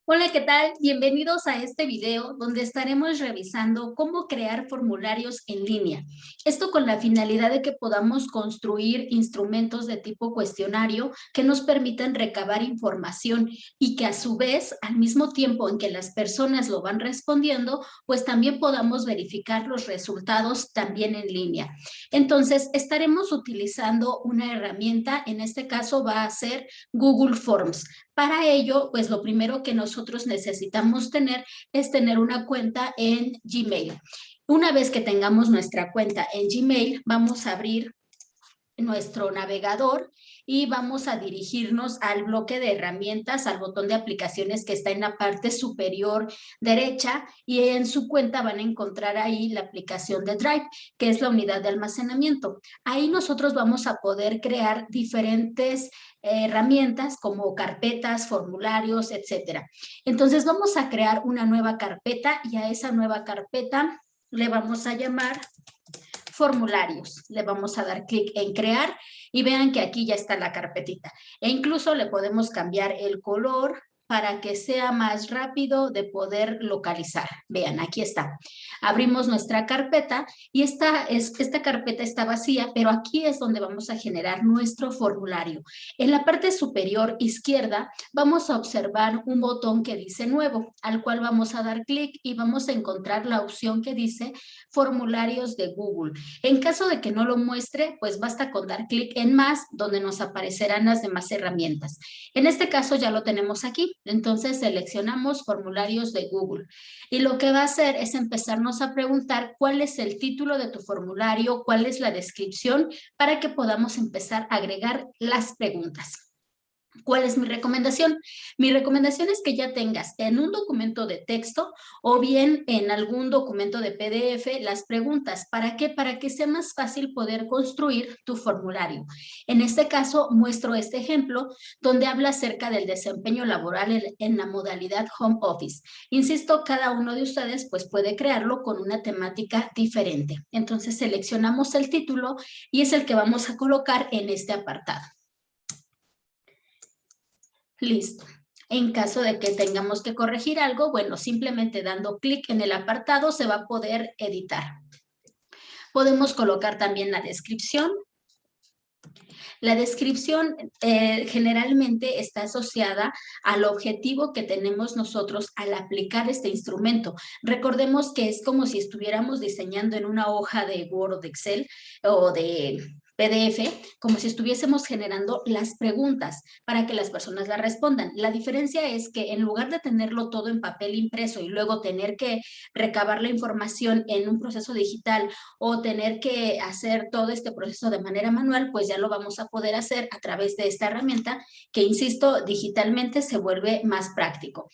Hola, ¿qué tal? Bienvenidos a este video donde estaremos revisando cómo crear formularios en línea. Esto con la finalidad de que podamos construir instrumentos de tipo cuestionario que nos permitan recabar información y que a su vez, al mismo tiempo en que las personas lo van respondiendo, pues también podamos verificar los resultados también en línea. Entonces, estaremos utilizando una herramienta, en este caso va a ser Google Forms. Para ello, pues lo primero que nosotros necesitamos tener es tener una cuenta en Gmail. Una vez que tengamos nuestra cuenta en Gmail, vamos a abrir nuestro navegador y vamos a dirigirnos al bloque de herramientas, al botón de aplicaciones que está en la parte superior derecha y en su cuenta van a encontrar ahí la aplicación de Drive, que es la unidad de almacenamiento. Ahí nosotros vamos a poder crear diferentes herramientas como carpetas, formularios, etcétera. Entonces vamos a crear una nueva carpeta y a esa nueva carpeta le vamos a llamar formularios. Le vamos a dar clic en crear y vean que aquí ya está la carpetita. E incluso le podemos cambiar el color para que sea más rápido de poder localizar. Vean, aquí está. Abrimos nuestra carpeta y esta carpeta está vacía, pero aquí es donde vamos a generar nuestro formulario. En la parte superior izquierda vamos a observar un botón que dice nuevo, al cual vamos a dar clic y vamos a encontrar la opción que dice formularios de Google. En caso de que no lo muestre, pues basta con dar clic en más, donde nos aparecerán las demás herramientas. En este caso ya lo tenemos aquí, entonces seleccionamos formularios de Google. Y lo que va a hacer es empezarnos a preguntar cuál es el título de tu formulario, cuál es la descripción, para que podamos empezar a agregar las preguntas. ¿Cuál es mi recomendación? Mi recomendación es que ya tengas en un documento de texto o bien en algún documento de PDF las preguntas. ¿Para qué? Para que sea más fácil poder construir tu formulario. En este caso, muestro este ejemplo donde habla acerca del desempeño laboral en la modalidad home office. Insisto, cada uno de ustedes pues puede crearlo con una temática diferente. Entonces seleccionamos el título y es el que vamos a colocar en este apartado. Listo. En caso de que tengamos que corregir algo, bueno, simplemente dando clic en el apartado se va a poder editar. Podemos colocar también la descripción. La descripción generalmente está asociada al objetivo que tenemos nosotros al aplicar este instrumento. Recordemos que es como si estuviéramos diseñando en una hoja de Word, de Excel o de PDF, como si estuviésemos generando las preguntas para que las personas las respondan. La diferencia es que en lugar de tenerlo todo en papel impreso y luego tener que recabar la información en un proceso digital o tener que hacer todo este proceso de manera manual, pues ya lo vamos a poder hacer a través de esta herramienta que, insisto, digitalmente se vuelve más práctico.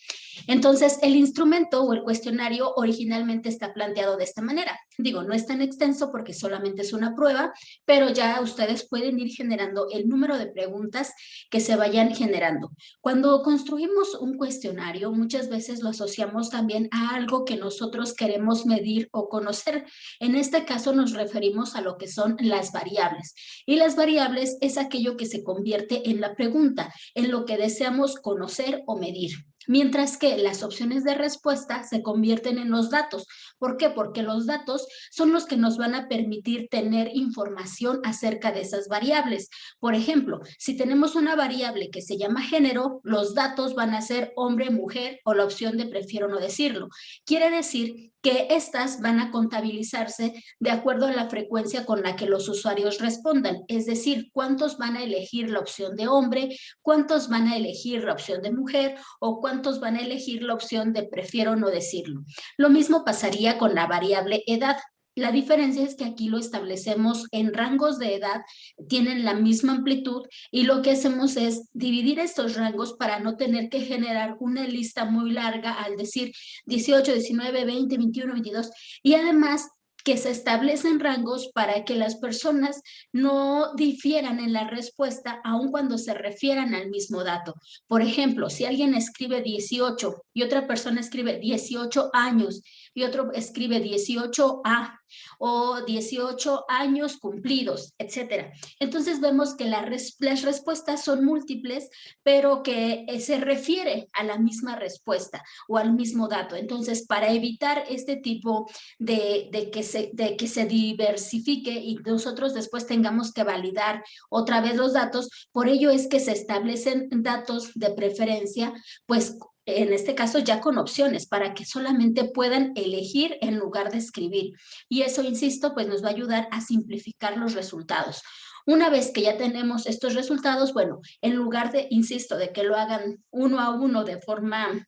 Entonces, el instrumento o el cuestionario originalmente está planteado de esta manera. Digo, no es tan extenso porque solamente es una prueba, pero ya ustedes pueden ir generando el número de preguntas que se vayan generando. Cuando construimos un cuestionario, muchas veces lo asociamos también a algo que nosotros queremos medir o conocer. En este caso nos referimos a lo que son las variables. Y las variables es aquello que se convierte en la pregunta, en lo que deseamos conocer o medir. Mientras que las opciones de respuesta se convierten en los datos. ¿Por qué? Porque los datos son los que nos van a permitir tener información acerca de esas variables. Por ejemplo, si tenemos una variable que se llama género, los datos van a ser hombre, mujer o la opción de prefiero no decirlo. Quiere decir que estas van a contabilizarse de acuerdo a la frecuencia con la que los usuarios respondan, es decir, cuántos van a elegir la opción de hombre, cuántos van a elegir la opción de mujer o cuántos van a elegir la opción de prefiero no decirlo. Lo mismo pasaría con la variable edad. La diferencia es que aquí lo establecemos en rangos de edad, tienen la misma amplitud y lo que hacemos es dividir estos rangos para no tener que generar una lista muy larga al decir 18, 19, 20, 21, 22 y además que se establecen rangos para que las personas no difieran en la respuesta aun cuando se refieran al mismo dato. Por ejemplo, si alguien escribe 18 y otra persona escribe 18 años y otro escribe 18A, o 18 años cumplidos, etcétera. Entonces vemos que las respuestas son múltiples, pero que se refiere a la misma respuesta o al mismo dato. Entonces, para evitar este tipo de que se diversifique y nosotros después tengamos que validar otra vez los datos, por ello es que se establecen datos de preferencia, pues en este caso ya con opciones para que solamente puedan elegir en lugar de escribir. Y eso, insisto, pues nos va a ayudar a simplificar los resultados. Una vez que ya tenemos estos resultados, bueno, en lugar de, insisto, de que lo hagan uno a uno de forma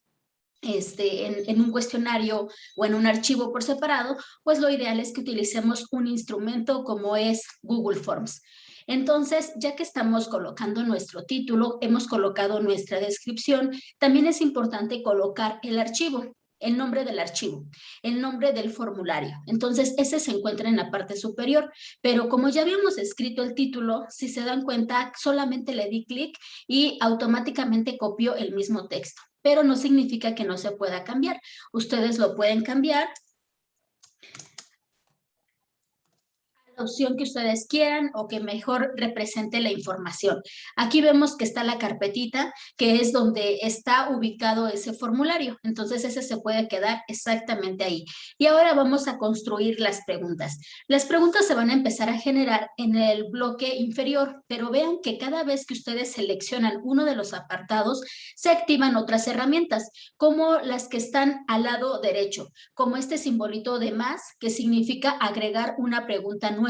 en un cuestionario o en un archivo por separado, pues lo ideal es que utilicemos un instrumento como es Google Forms. Entonces, ya que estamos colocando nuestro título, hemos colocado nuestra descripción, también es importante colocar el archivo, el nombre del archivo, el nombre del formulario. Entonces, ese se encuentra en la parte superior, pero como ya habíamos escrito el título, si se dan cuenta, solamente le di clic y automáticamente copió el mismo texto, pero no significa que no se pueda cambiar. Ustedes lo pueden cambiar la opción que ustedes quieran o que mejor represente la información. Aquí vemos que está la carpetita, que es donde está ubicado ese formulario. Entonces, ese se puede quedar exactamente ahí. Y ahora vamos a construir las preguntas. Las preguntas se van a empezar a generar en el bloque inferior, pero vean que cada vez que ustedes seleccionan uno de los apartados, se activan otras herramientas, como las que están al lado derecho, como este simbolito de más, que significa agregar una pregunta nueva.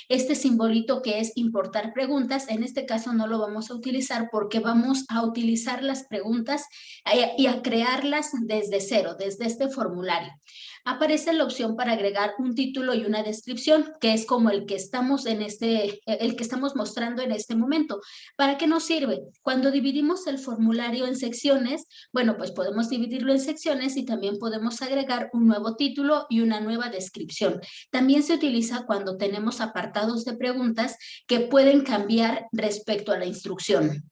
Este simbolito que es importar preguntas, en este caso no lo vamos a utilizar porque vamos a utilizar las preguntas y a crearlas desde cero, desde este formulario. Aparece la opción para agregar un título y una descripción, que es como el que estamos el que estamos mostrando en este momento. ¿Para qué nos sirve? Cuando dividimos el formulario en secciones, bueno, pues podemos dividirlo en secciones y también podemos agregar un nuevo título y una nueva descripción. También se utiliza cuando tenemos apartados de preguntas que pueden cambiar respecto a la instrucción.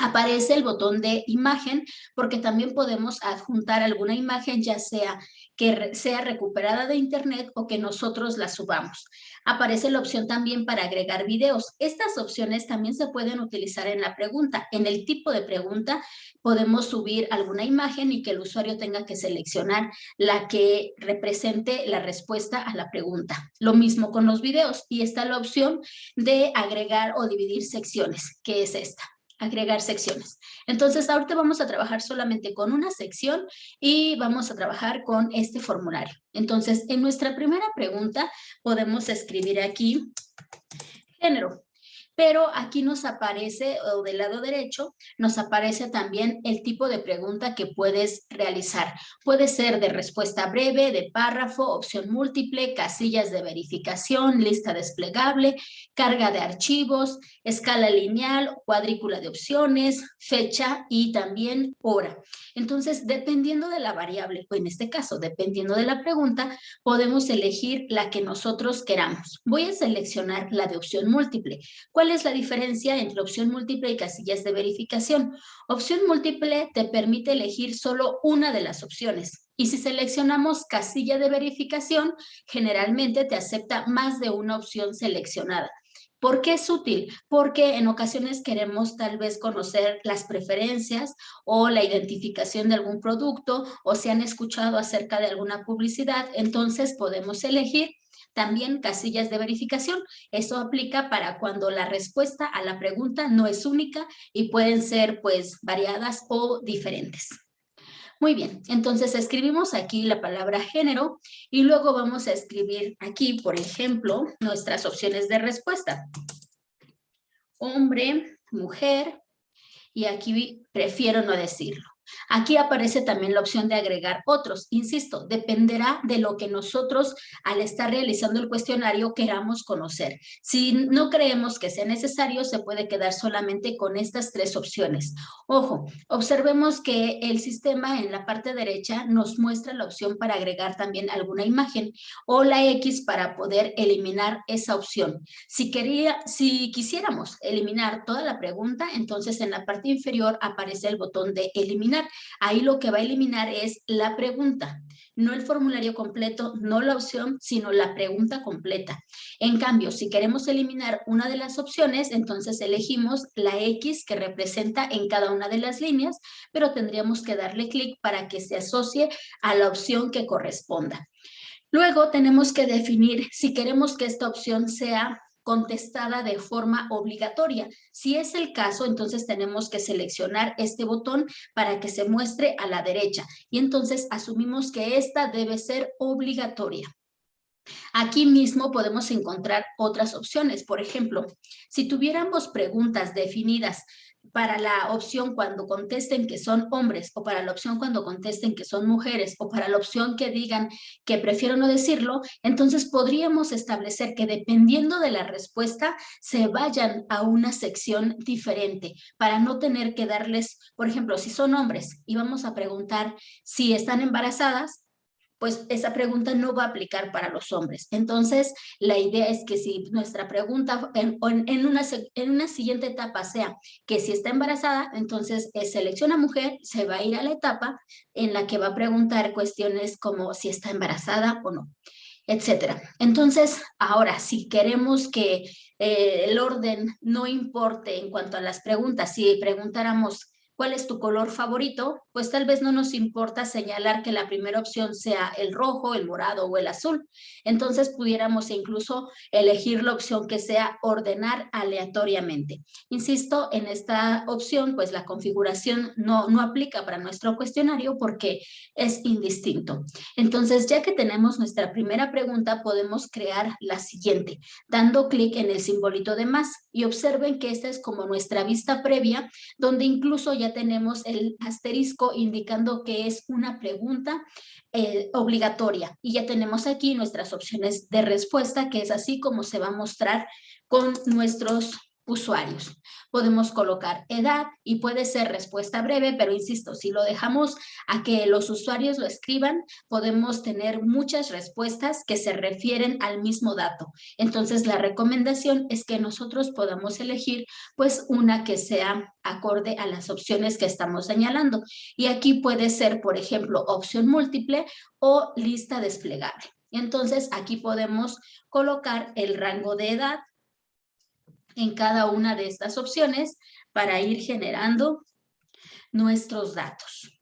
Aparece el botón de imagen porque también podemos adjuntar alguna imagen, ya sea que sea recuperada de internet o que nosotros la subamos. Aparece la opción también para agregar videos. Estas opciones también se pueden utilizar en la pregunta. En el tipo de pregunta podemos subir alguna imagen y que el usuario tenga que seleccionar la que represente la respuesta a la pregunta. Lo mismo con los videos y está la opción de agregar o dividir secciones, que es esta. Agregar secciones. Entonces, ahorita vamos a trabajar solamente con una sección y vamos a trabajar con este formulario. Entonces, en nuestra primera pregunta podemos escribir aquí género. Pero aquí nos aparece, o del lado derecho, nos aparece también el tipo de pregunta que puedes realizar. Puede ser de respuesta breve, de párrafo, opción múltiple, casillas de verificación, lista desplegable, carga de archivos, escala lineal, cuadrícula de opciones, fecha y también hora. Entonces, dependiendo de la variable, o en este caso, dependiendo de la pregunta, podemos elegir la que nosotros queramos. Voy a seleccionar la de opción múltiple. ¿Cuál es la diferencia entre opción múltiple y casillas de verificación? Opción múltiple te permite elegir solo una de las opciones. Y si seleccionamos casilla de verificación, generalmente te acepta más de una opción seleccionada. ¿Por qué es útil? Porque en ocasiones queremos tal vez conocer las preferencias o la identificación de algún producto o si han escuchado acerca de alguna publicidad, entonces podemos elegir también casillas de verificación. Eso aplica para cuando la respuesta a la pregunta no es única y pueden ser pues variadas o diferentes. Muy bien, entonces escribimos aquí la palabra género y luego vamos a escribir aquí, por ejemplo, nuestras opciones de respuesta. Hombre, mujer, y aquí prefiero no decirlo. Aquí aparece también la opción de agregar otros. Insisto, dependerá de lo que nosotros al estar realizando el cuestionario queramos conocer. Si no creemos que sea necesario, se puede quedar solamente con estas tres opciones. Ojo, observemos que el sistema en la parte derecha nos muestra la opción para agregar también alguna imagen o la X para poder eliminar esa opción. Si quisiéramos eliminar toda la pregunta, entonces en la parte inferior aparece el botón de eliminar. eliminar. Ahí lo que va a eliminar es la pregunta, no el formulario completo, no la opción, sino la pregunta completa. En cambio, si queremos eliminar una de las opciones, entonces elegimos la X que representa en cada una de las líneas, pero tendríamos que darle clic para que se asocie a la opción que corresponda. Luego tenemos que definir si queremos que esta opción sea contestada de forma obligatoria. Si es el caso, entonces tenemos que seleccionar este botón para que se muestre a la derecha y entonces asumimos que esta debe ser obligatoria. Aquí mismo podemos encontrar otras opciones. Por ejemplo, si tuviéramos preguntas definidas para la opción cuando contesten que son hombres o para la opción cuando contesten que son mujeres o para la opción que digan que prefiero no decirlo, entonces podríamos establecer que dependiendo de la respuesta se vayan a una sección diferente para no tener que darles, por ejemplo, si son hombres y vamos a preguntar si están embarazadas, pues esa pregunta no va a aplicar para los hombres. Entonces, la idea es que si nuestra pregunta en una siguiente etapa sea que si está embarazada, entonces selecciona mujer, se va a ir a la etapa en la que va a preguntar cuestiones como si está embarazada o no, etcétera. Entonces, ahora, si queremos que el orden no importe en cuanto a las preguntas, si preguntáramos ¿cuál es tu color favorito? Pues tal vez no nos importa señalar que la primera opción sea el rojo, el morado o el azul. Entonces pudiéramos incluso elegir la opción que sea ordenar aleatoriamente. Insisto, en esta opción, pues la configuración no aplica para nuestro cuestionario porque es indistinto. Entonces, ya que tenemos nuestra primera pregunta, podemos crear la siguiente, dando clic en el simbolito de más. Y observen que esta es como nuestra vista previa, donde incluso ya tenemos el asterisco indicando que es una pregunta obligatoria. Y ya tenemos aquí nuestras opciones de respuesta, que es así como se va a mostrar con nuestros usuarios. Podemos colocar edad y puede ser respuesta breve, pero insisto, si lo dejamos a que los usuarios lo escriban, podemos tener muchas respuestas que se refieren al mismo dato. Entonces, la recomendación es que nosotros podamos elegir pues una que sea acorde a las opciones que estamos señalando. Y aquí puede ser, por ejemplo, opción múltiple o lista desplegable. Entonces, aquí podemos colocar el rango de edad en cada una de estas opciones para ir generando nuestros datos.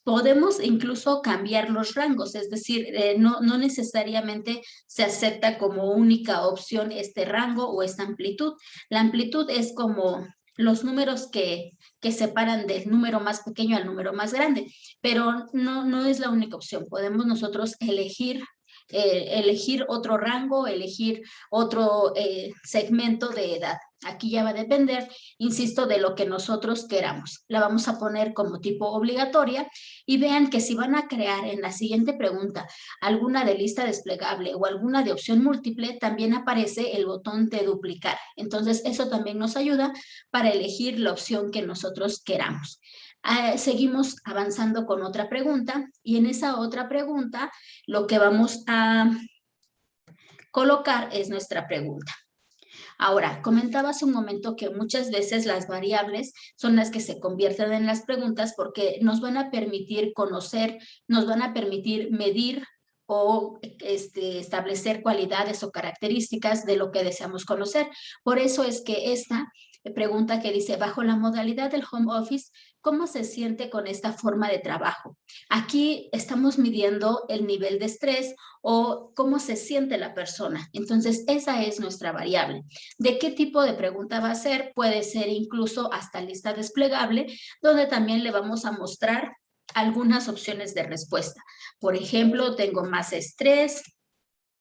Podemos incluso cambiar los rangos, es decir, no necesariamente se acepta como única opción este rango o esta amplitud. La amplitud es como los números que separan del número más pequeño al número más grande, pero no es la única opción. Podemos nosotros elegir otro rango, elegir otro segmento de edad. Aquí ya va a depender, insisto, de lo que nosotros queramos. La vamos a poner como tipo obligatoria y vean que si van a crear en la siguiente pregunta alguna de lista desplegable o alguna de opción múltiple, también aparece el botón de duplicar. Entonces, eso también nos ayuda para elegir la opción que nosotros queramos. Seguimos avanzando con otra pregunta y en esa otra pregunta lo que vamos a colocar es nuestra pregunta. Ahora, comentaba hace un momento que muchas veces las variables son las que se convierten en las preguntas porque nos van a permitir conocer, nos van a permitir medir o establecer cualidades o características de lo que deseamos conocer. Por eso es que esta pregunta que dice, bajo la modalidad del home office, ¿cómo se siente con esta forma de trabajo? Aquí estamos midiendo el nivel de estrés o cómo se siente la persona. Entonces, esa es nuestra variable. ¿De qué tipo de pregunta va a ser? Puede ser incluso hasta lista desplegable, donde también le vamos a mostrar algunas opciones de respuesta. Por ejemplo, tengo más estrés.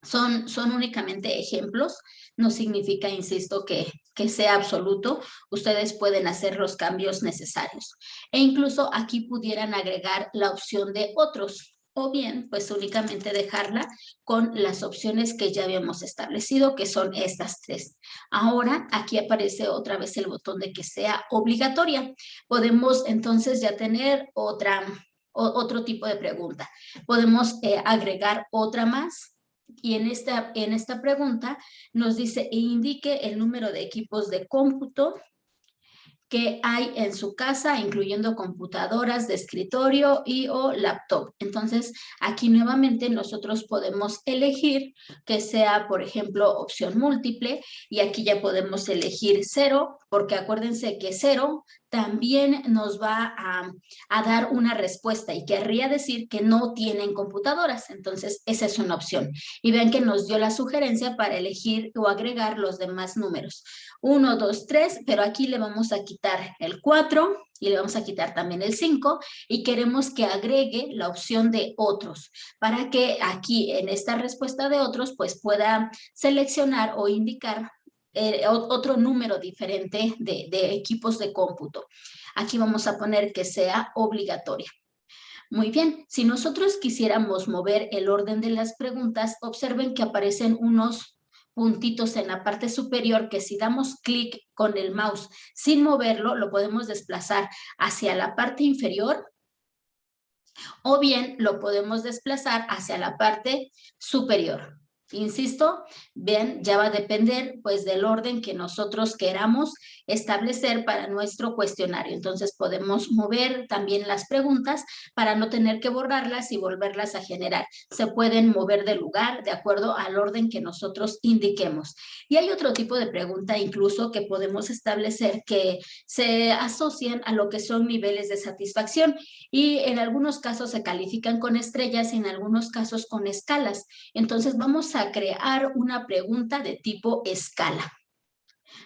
Son únicamente ejemplos, no significa, insisto, que sea absoluto. Ustedes pueden hacer los cambios necesarios. E incluso aquí pudieran agregar la opción de otros, o bien, pues únicamente dejarla con las opciones que ya habíamos establecido, que son estas tres. Ahora, aquí aparece otra vez el botón de que sea obligatoria. Podemos entonces ya tener otro tipo de pregunta. Podemos agregar otra más. Y en esta pregunta nos dice, indique el número de equipos de cómputo que hay en su casa, incluyendo computadoras de escritorio y o laptop. Entonces, aquí nuevamente nosotros podemos elegir que sea, por ejemplo, opción múltiple, y aquí ya podemos elegir 0, porque acuérdense que 0 también nos va a dar una respuesta y querría decir que no tienen computadoras. Entonces, esa es una opción. Y vean que nos dio la sugerencia para elegir o agregar los demás números. 1, 2, 3, pero aquí le vamos a quitar el 4 y le vamos a quitar también el 5 y queremos que agregue la opción de otros para que aquí en esta respuesta de otros pues pueda seleccionar o indicar otro número diferente de equipos de cómputo. Aquí vamos a poner que sea obligatoria. Muy bien, si nosotros quisiéramos mover el orden de las preguntas, observen que aparecen unos puntitos en la parte superior que si damos clic con el mouse sin moverlo, lo podemos desplazar hacia la parte inferior o bien lo podemos desplazar hacia la parte superior. Insisto, bien, ya va a depender pues del orden que nosotros queramos establecer para nuestro cuestionario. Entonces podemos mover también las preguntas para no tener que borrarlas y volverlas a generar. Se pueden mover de lugar de acuerdo al orden que nosotros indiquemos. Y hay otro tipo de pregunta incluso que podemos establecer que se asocian a lo que son niveles de satisfacción y en algunos casos se califican con estrellas y en algunos casos con escalas. Entonces vamos a crear una pregunta de tipo escala.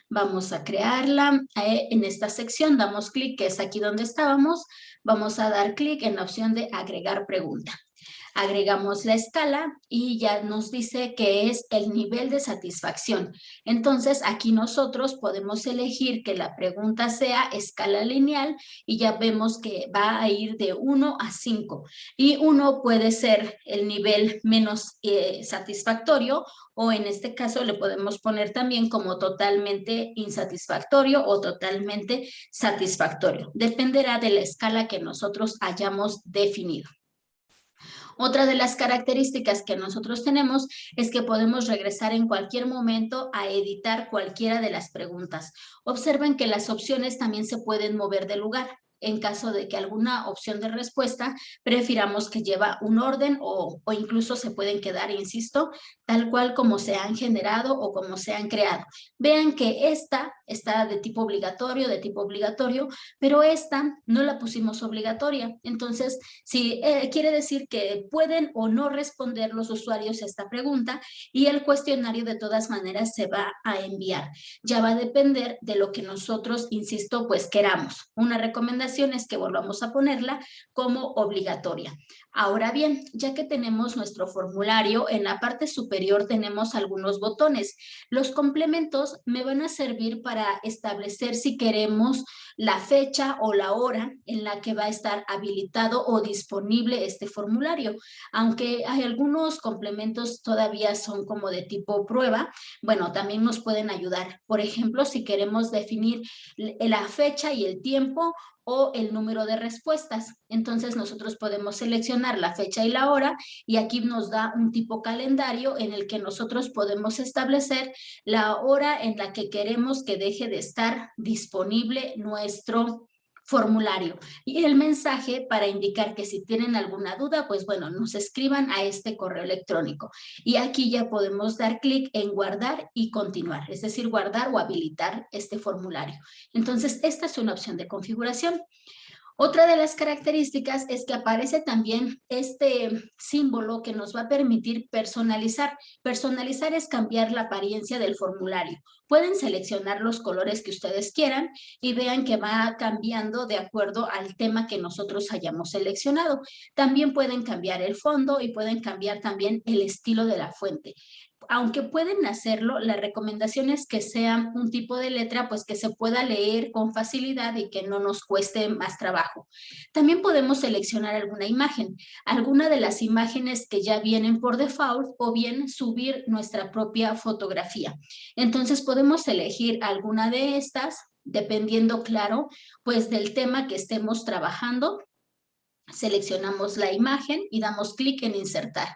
Vamos a crearla en esta sección, damos clic, que es aquí donde estábamos, vamos a dar clic en la opción de agregar pregunta. Agregamos la escala y ya nos dice que es el nivel de satisfacción. Entonces, aquí nosotros podemos elegir que la pregunta sea escala lineal y ya vemos que va a ir de 1 a 5. Y 1 puede ser el nivel menos satisfactorio o en este caso le podemos poner también como totalmente insatisfactorio o totalmente satisfactorio. Dependerá de la escala que nosotros hayamos definido. Otra de las características que nosotros tenemos es que podemos regresar en cualquier momento a editar cualquiera de las preguntas. Observen que las opciones también se pueden mover de lugar en caso de que alguna opción de respuesta prefiramos que lleva un orden o incluso se pueden quedar, insisto, tal cual como se han generado o como se han creado. Vean que esta está de tipo obligatorio, pero esta no la pusimos obligatoria. Entonces, si quiere decir que pueden o no responder los usuarios a esta pregunta y el cuestionario de todas maneras se va a enviar. Ya va a depender de lo que nosotros, insisto, pues queramos. Una recomendación es que volvamos a ponerla como obligatoria. Ahora bien, ya que tenemos nuestro formulario, en la parte superior tenemos algunos botones. Los complementos me van a servir para establecer si queremos la fecha o la hora en la que va a estar habilitado o disponible este formulario. Aunque hay algunos complementos todavía son como de tipo prueba, bueno, también nos pueden ayudar. Por ejemplo, si queremos definir la fecha y el tiempo o el número de respuestas. Entonces nosotros podemos seleccionar la fecha y la hora y aquí nos da un tipo calendario en el que nosotros podemos establecer la hora en la que queremos que deje de estar disponible nuestro formulario y el mensaje para indicar que si tienen alguna duda, pues bueno, nos escriban a este correo electrónico. Y aquí ya podemos dar clic en guardar y continuar, es decir, guardar o habilitar este formulario. Entonces, esta es una opción de configuración. Otra de las características es que aparece también este símbolo que nos va a permitir personalizar. Personalizar es cambiar la apariencia del formulario. Pueden seleccionar los colores que ustedes quieran y vean que va cambiando de acuerdo al tema que nosotros hayamos seleccionado. También pueden cambiar el fondo y pueden cambiar también el estilo de la fuente. Aunque pueden hacerlo, la recomendación es que sea un tipo de letra pues que se pueda leer con facilidad y que no nos cueste más trabajo. También podemos seleccionar alguna imagen, alguna de las imágenes que ya vienen por default o bien subir nuestra propia fotografía. Entonces podemos elegir alguna de estas dependiendo, claro, pues del tema que estemos trabajando. Seleccionamos la imagen y damos clic en insertar.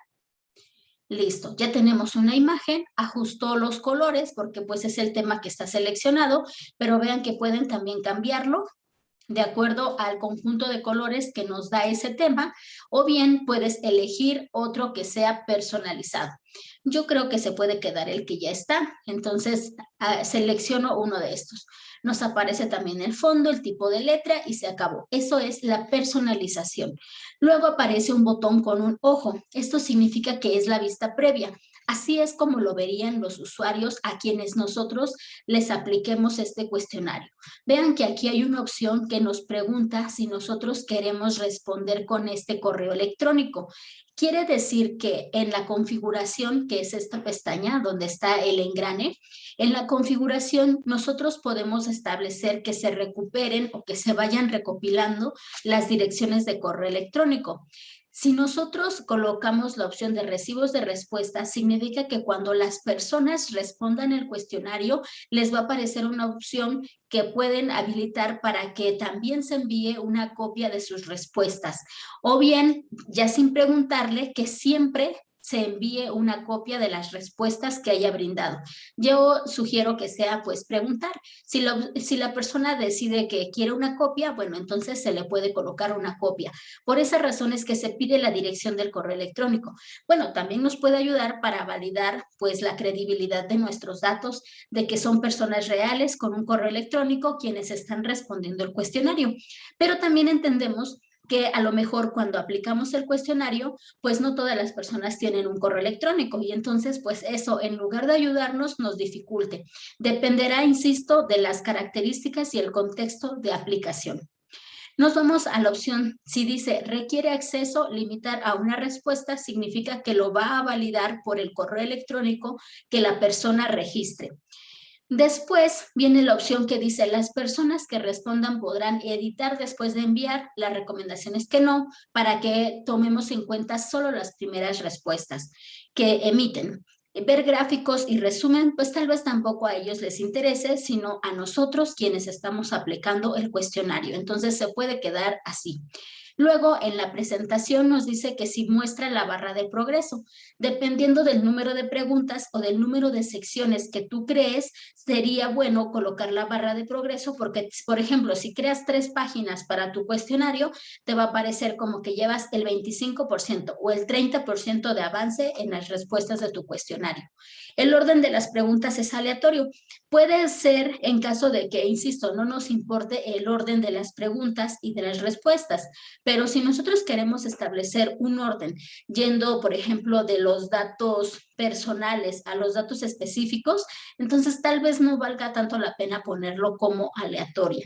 Listo, ya tenemos una imagen, ajustó los colores porque pues es el tema que está seleccionado, pero vean que pueden también cambiarlo de acuerdo al conjunto de colores que nos da ese tema, o bien puedes elegir otro que sea personalizado. Yo creo que se puede quedar el que ya está, entonces selecciono uno de estos. Nos aparece también el fondo, el tipo de letra y se acabó. Eso es la personalización. Luego aparece un botón con un ojo. Esto significa que es la vista previa. Así es como lo verían los usuarios a quienes nosotros les apliquemos este cuestionario. Vean que aquí hay una opción que nos pregunta si nosotros queremos responder con este correo electrónico. Quiere decir que en la configuración, que es esta pestaña donde está el engrane, en la configuración nosotros podemos establecer que se recuperen o que se vayan recopilando las direcciones de correo electrónico. Si nosotros colocamos la opción de recibos de respuesta, significa que cuando las personas respondan el cuestionario, les va a aparecer una opción que pueden habilitar para que también se envíe una copia de sus respuestas. O bien, ya sin preguntarle, que siempre se envíe una copia de las respuestas que haya brindado. Yo sugiero que sea pues preguntar. Si la persona decide que quiere una copia, bueno, entonces se le puede colocar una copia. Por esa razón es que se pide la dirección del correo electrónico. Bueno, también nos puede ayudar para validar pues la credibilidad de nuestros datos, de que son personas reales con un correo electrónico quienes están respondiendo el cuestionario. Pero también entendemos que a lo mejor cuando aplicamos el cuestionario, pues no todas las personas tienen un correo electrónico y entonces pues eso en lugar de ayudarnos nos dificulte. Dependerá, insisto, de las características y el contexto de aplicación. Nos vamos a la opción, si dice requiere acceso, limitar a una respuesta, significa que lo va a validar por el correo electrónico que la persona registre. Después viene la opción que dice las personas que respondan podrán editar después de enviar. La recomendación es que no, para que tomemos en cuenta solo las primeras respuestas que emiten. Ver gráficos y resumen, pues tal vez tampoco a ellos les interese, sino a nosotros quienes estamos aplicando el cuestionario. Entonces se puede quedar así. Luego, en la presentación nos dice que si muestra la barra de progreso. Dependiendo del número de preguntas o del número de secciones que tú crees, sería bueno colocar la barra de progreso porque, por ejemplo, si creas 3 páginas para tu cuestionario, te va a aparecer como que llevas el 25% o el 30% de avance en las respuestas de tu cuestionario. El orden de las preguntas es aleatorio. Puede ser en caso de que, insisto, no nos importe el orden de las preguntas y de las respuestas, pero si nosotros queremos establecer un orden, yendo, por ejemplo, de los datos personales a los datos específicos, entonces tal vez no valga tanto la pena ponerlo como aleatoria.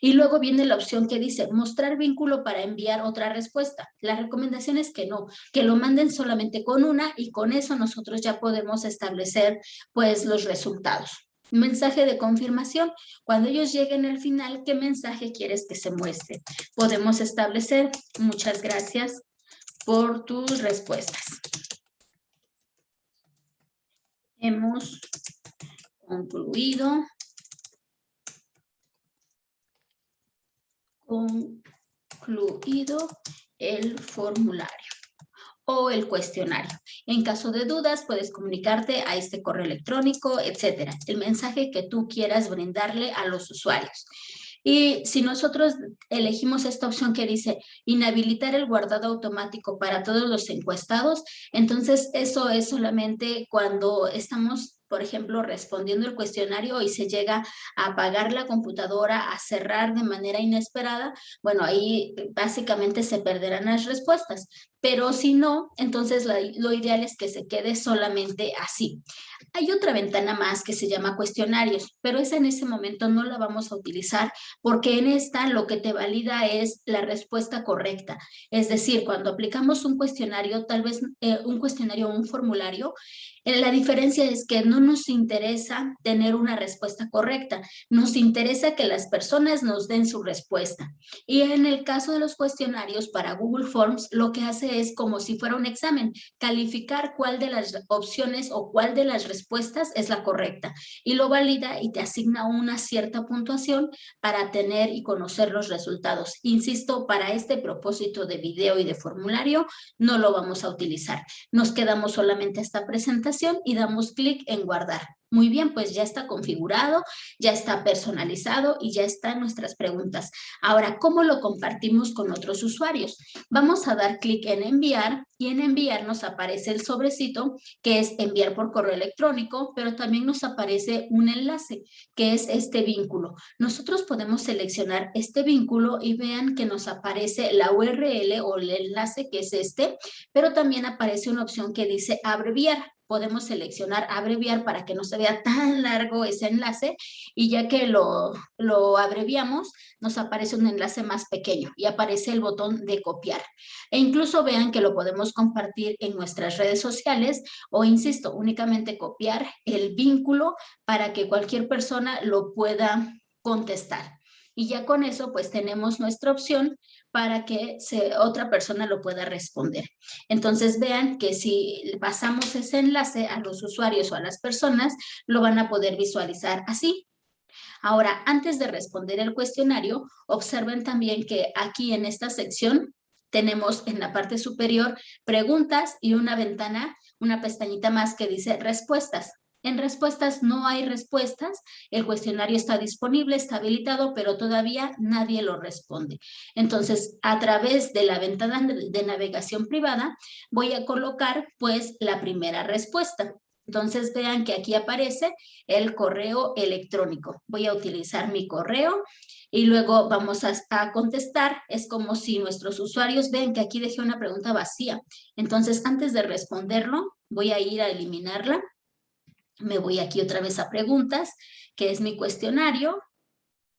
Y luego viene la opción que dice mostrar vínculo para enviar otra respuesta. La recomendación es que no, que lo manden solamente con una y con eso nosotros ya podemos establecer pues los resultados. Mensaje de confirmación. Cuando ellos lleguen al final, ¿qué mensaje quieres que se muestre? Podemos establecer, muchas gracias por tus respuestas. Hemos concluido el formulario o el cuestionario. En caso de dudas, puedes comunicarte a este correo electrónico, etcétera. El mensaje que tú quieras brindarle a los usuarios. Y si nosotros elegimos esta opción que dice inhabilitar el guardado automático para todos los encuestados, entonces eso es solamente cuando estamos, por ejemplo, respondiendo el cuestionario y se llega a apagar la computadora, a cerrar de manera inesperada, bueno, ahí básicamente se perderán las respuestas. Pero si no, entonces lo ideal es que se quede solamente así. Hay otra ventana más que se llama cuestionarios, pero esa en ese momento no la vamos a utilizar porque en esta lo que te valida es la respuesta correcta. Es decir, cuando aplicamos un cuestionario, tal vez un cuestionario o un formulario, la diferencia es que no no nos interesa tener una respuesta correcta, nos interesa que las personas nos den su respuesta. Y en el caso de los cuestionarios para Google Forms, lo que hace es como si fuera un examen, calificar cuál de las opciones o cuál de las respuestas es la correcta y lo valida y te asigna una cierta puntuación para tener y conocer los resultados. Insisto, para este propósito de video y de formulario no lo vamos a utilizar. Nos quedamos solamente a esta presentación y damos clic en guardar. Muy bien, pues ya está configurado, ya está personalizado y ya están nuestras preguntas. Ahora, ¿cómo lo compartimos con otros usuarios? Vamos a dar clic en enviar y en enviar nos aparece el sobrecito que es enviar por correo electrónico, pero también nos aparece un enlace que es este vínculo. Nosotros podemos seleccionar este vínculo y vean que nos aparece la URL o el enlace que es este, pero también aparece una opción que dice abreviar. Podemos seleccionar abreviar para que no se vea tan largo ese enlace y ya que lo abreviamos, nos aparece un enlace más pequeño y aparece el botón de copiar. E incluso vean que lo podemos compartir en nuestras redes sociales o, insisto, únicamente copiar el vínculo para que cualquier persona lo pueda contestar. Y ya con eso, pues tenemos nuestra opción para que otra persona lo pueda responder. Entonces vean que si pasamos ese enlace a los usuarios o a las personas, lo van a poder visualizar así. Ahora, antes de responder el cuestionario, observen también que aquí en esta sección tenemos en la parte superior preguntas y una ventana, una pestañita más que dice respuestas. En respuestas no hay respuestas, el cuestionario está disponible, está habilitado, pero todavía nadie lo responde. Entonces, a través de la ventana de navegación privada, voy a colocar pues la primera respuesta. Entonces, vean que aquí aparece el correo electrónico. Voy a utilizar mi correo y luego vamos a contestar. Es como si nuestros usuarios ven que aquí dejé una pregunta vacía. Entonces, antes de responderlo, voy a ir a eliminarla. Me voy aquí otra vez a preguntas, que es mi cuestionario,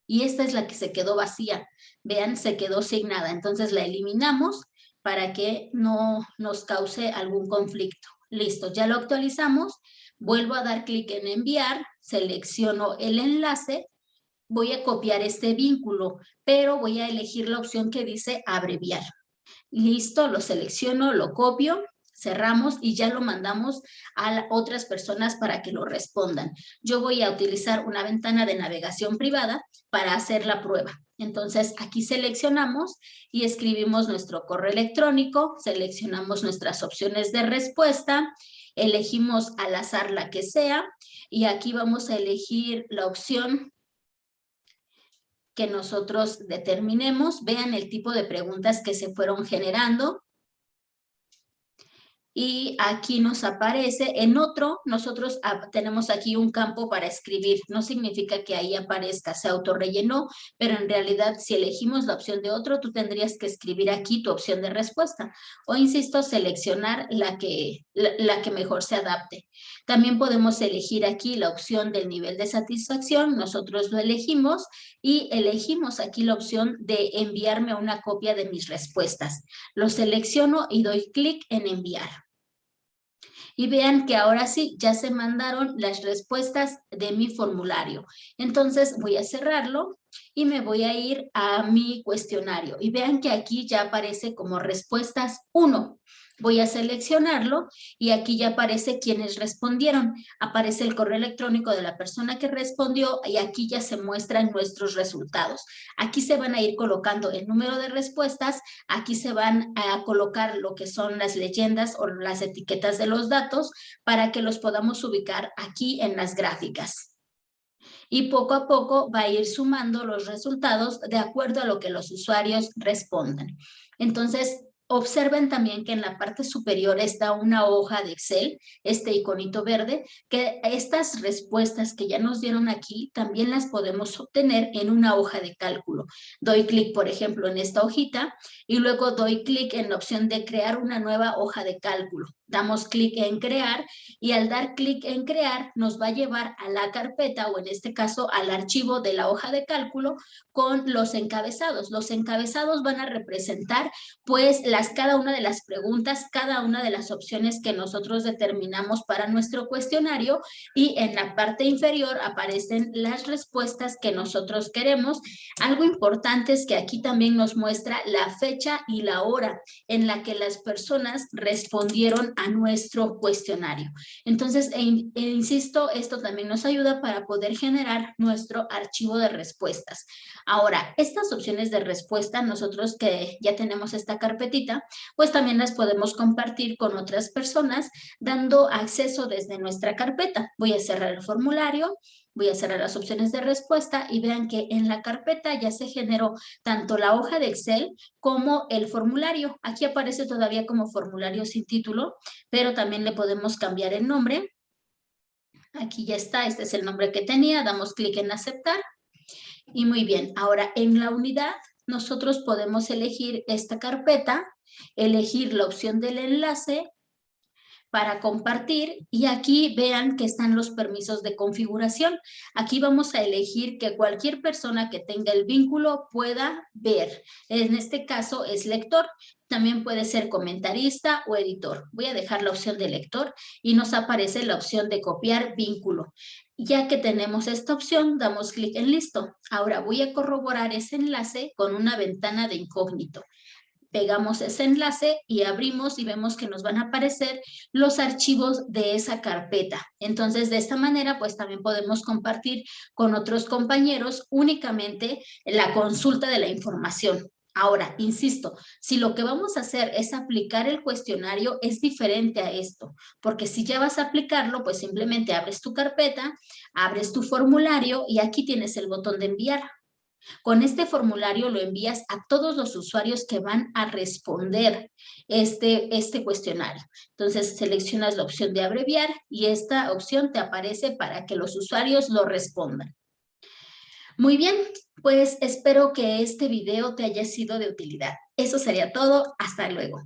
y esta es la que se quedó vacía. Vean, se quedó sin nada. Entonces la eliminamos para que no nos cause algún conflicto. Listo, ya lo actualizamos. Vuelvo a dar clic en enviar, selecciono el enlace, voy a copiar este vínculo, pero voy a elegir la opción que dice abreviar. Listo, lo selecciono, lo copio, cerramos y ya lo mandamos a otras personas para que lo respondan. Yo voy a utilizar una ventana de navegación privada para hacer la prueba. Entonces, aquí seleccionamos y escribimos nuestro correo electrónico, seleccionamos nuestras opciones de respuesta, elegimos al azar la que sea y aquí vamos a elegir la opción que nosotros determinemos. Vean el tipo de preguntas que se fueron generando. Y aquí nos aparece, en otro, nosotros tenemos aquí un campo para escribir. No significa que ahí aparezca, se autorrellenó, pero en realidad si elegimos la opción de otro, tú tendrías que escribir aquí tu opción de respuesta. O insisto, seleccionar la que mejor se adapte. También podemos elegir aquí la opción del nivel de satisfacción. Nosotros lo elegimos y elegimos aquí la opción de enviarme una copia de mis respuestas. Lo selecciono y doy clic en enviar. Y vean que ahora sí, ya se mandaron las respuestas de mi formulario. Entonces voy a cerrarlo y me voy a ir a mi cuestionario. Y vean que aquí ya aparece como respuestas 1. Voy a seleccionarlo y aquí ya aparece quienes respondieron. Aparece el correo electrónico de la persona que respondió y aquí ya se muestran nuestros resultados. Aquí se van a ir colocando el número de respuestas, aquí se van a colocar lo que son las leyendas o las etiquetas de los datos para que los podamos ubicar aquí en las gráficas. Y poco a poco va a ir sumando los resultados de acuerdo a lo que los usuarios respondan. Entonces, observen también que en la parte superior está una hoja de Excel, este iconito verde, que estas respuestas que ya nos dieron aquí también las podemos obtener en una hoja de cálculo. Doy clic, por ejemplo, en esta hojita y luego doy clic en la opción de crear una nueva hoja de cálculo. Damos clic en crear y al dar clic en crear nos va a llevar a la carpeta o en este caso al archivo de la hoja de cálculo con los encabezados. Los encabezados van a representar pues la cada una de las preguntas, cada una de las opciones que nosotros determinamos para nuestro cuestionario, y en la parte inferior aparecen las respuestas que nosotros queremos. Algo importante es que aquí también nos muestra la fecha y la hora en la que las personas respondieron a nuestro cuestionario. Entonces, insisto, esto también nos ayuda para poder generar nuestro archivo de respuestas. Ahora, estas opciones de respuesta, nosotros que ya tenemos esta carpetita, pues también las podemos compartir con otras personas, dando acceso desde nuestra carpeta. Voy a cerrar el formulario, voy a cerrar las opciones de respuesta y vean que en la carpeta ya se generó tanto la hoja de Excel como el formulario. Aquí aparece todavía como formulario sin título, pero también le podemos cambiar el nombre. Aquí ya está, este es el nombre que tenía, damos clic en aceptar. Y muy bien, ahora en la unidad nosotros podemos elegir esta carpeta, elegir la opción del enlace para compartir, y aquí vean que están los permisos de configuración. Aquí vamos a elegir que cualquier persona que tenga el vínculo pueda ver. En este caso es lector. También puede ser comentarista o editor. Voy a dejar la opción de lector y nos aparece la opción de copiar vínculo. Ya que tenemos esta opción, damos clic en listo. Ahora voy a corroborar ese enlace con una ventana de incógnito. Pegamos ese enlace y abrimos y vemos que nos van a aparecer los archivos de esa carpeta. Entonces, de esta manera, pues también podemos compartir con otros compañeros únicamente la consulta de la información. Ahora, insisto, si lo que vamos a hacer es aplicar el cuestionario, es diferente a esto, porque si ya vas a aplicarlo, pues simplemente abres tu carpeta, abres tu formulario y aquí tienes el botón de enviar. Con este formulario lo envías a todos los usuarios que van a responder este cuestionario. Entonces seleccionas la opción de abreviar y esta opción te aparece para que los usuarios lo respondan. Muy bien, pues espero que este video te haya sido de utilidad. Eso sería todo. Hasta luego.